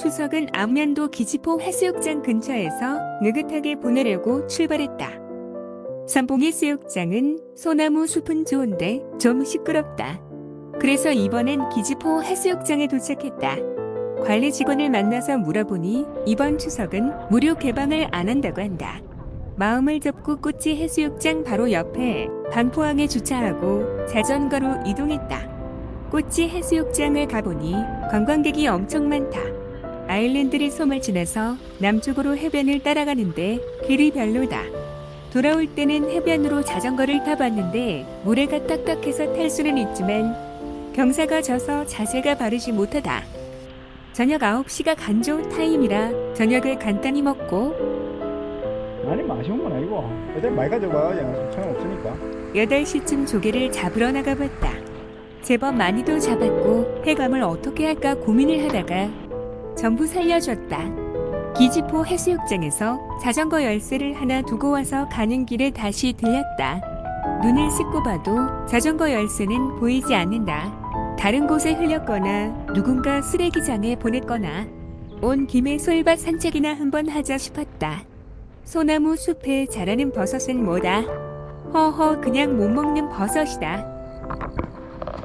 추석은 안면도 기지포 해수욕장 근처에서 느긋하게 보내려고 출발했다. 삼봉 해수욕장은 소나무 숲은 좋은데 좀 시끄럽다. 그래서 이번엔 기지포 해수욕장에 도착했다. 관리 직원을 만나서 물어보니 이번 추석은 무료 개방을 안 한다고 한다. 마음을 접고 꼬치 해수욕장 바로 옆에 반포항에 주차하고 자전거로 이동했다. 꼬치 해수욕장을 가보니 관광객이 엄청 많다. 아일랜드리 섬을 지나서 남쪽으로 해변을 따라가는데 길이 별로다. 돌아올 때는 해변으로 자전거를 타봤는데 모래가 딱딱해서 탈 수는 있지만 경사가 져서 자세가 바르지 못하다. 저녁 9시가 간조 타임이라 저녁을 간단히 먹고 많이 마시는 건 아니고 애들 많이 가져가야 소용 없으니까. 8시쯤 조개를 잡으러 나가봤다. 제법 많이도 잡았고 해감을 어떻게 할까 고민을 하다가 전부 살려줬다. 기지포 해수욕장에서 자전거 열쇠를 하나 두고 와서 가는 길에 다시 들렸다. 눈을 씻고 봐도 자전거 열쇠는 보이지 않는다. 다른 곳에 흘렸거나 누군가 쓰레기장에 보냈거나 온 김에 솔밭 산책이나 한번 하자 싶었다. 소나무 숲에 자라는 버섯은 뭐다? 허허 그냥 못 먹는 버섯이다.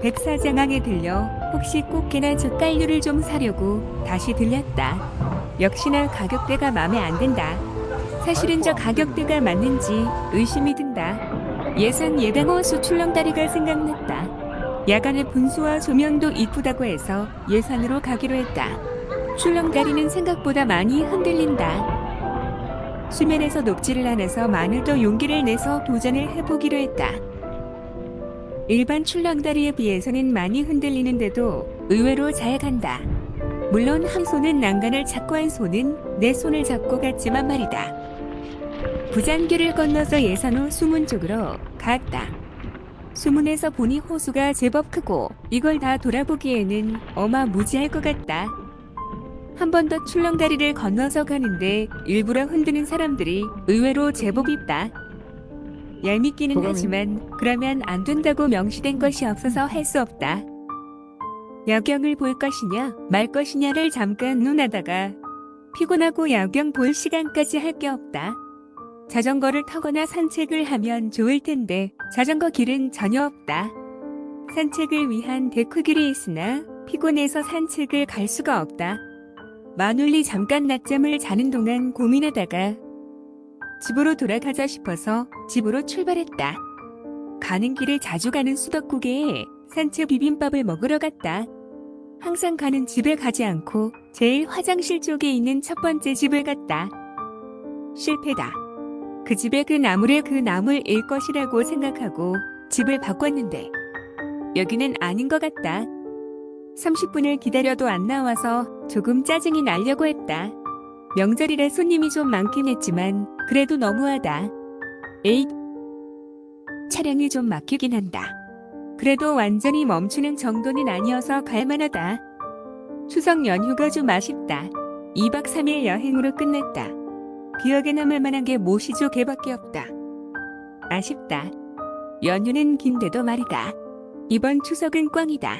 백사장항에 들려 혹시 꽃게나 젓갈류를 좀 사려고 다시 들렸다. 역시나 가격대가 마음에 안 든다. 사실은 저 가격대가 맞는지 의심이 든다. 예산 예당호수 출렁다리가 생각났다. 야간의 분수와 조명도 이쁘다고 해서 예산으로 가기로 했다. 출렁다리는 생각보다 많이 흔들린다. 수면에서 높지를 않아서 마늘도 용기를 내서 도전을 해보기로 했다. 일반 출렁다리에 비해서는 많이 흔들리는데도 의외로 잘 간다. 물론 한 손은 난간을 잡고 한 손은 내 손을 잡고 갔지만 말이다. 부잔교를 건너서 예산호 수문 쪽으로 갔다. 수문에서 보니 호수가 제법 크고 이걸 다 돌아보기에는 어마무지할 것 같다. 한 번 더 출렁다리를 건너서 가는데 일부러 흔드는 사람들이 의외로 제법 있다. 얄밉기는 하지만 그러면 안 된다고 명시된 것이 없어서 할 수 없다. 야경을 볼 것이냐 말 것이냐를 잠깐 논하다가 피곤하고 야경 볼 시간까지 할 게 없다. 자전거를 타거나 산책을 하면 좋을 텐데 자전거 길은 전혀 없다. 산책을 위한 데크길이 있으나 피곤해서 산책을 갈 수가 없다. 마눌리 잠깐 낮잠을 자는 동안 고민하다가 집으로 돌아가자 싶어서 집으로 출발했다. 가는 길에 자주 가는 수덕고개에 산채 비빔밥을 먹으러 갔다. 항상 가는 집에 가지 않고 제일 화장실 쪽에 있는 첫 번째 집을 갔다. 실패다. 그 집에 그 나물에 그 나물일 것이라고 생각하고 집을 바꿨는데 여기는 아닌 것 같다. 30분을 기다려도 안 나와서 조금 짜증이 나려고 했다. 명절이라 손님이 좀 많긴 했지만 그래도 너무하다. 에잇! 차량이 좀 막히긴 한다. 그래도 완전히 멈추는 정도는 아니어서 갈만하다. 추석 연휴가 좀 아쉽다. 2박 3일 여행으로 끝냈다. 기억에 남을 만한 게 모시조 개밖에 없다. 아쉽다. 연휴는 긴데도 말이다. 이번 추석은 꽝이다.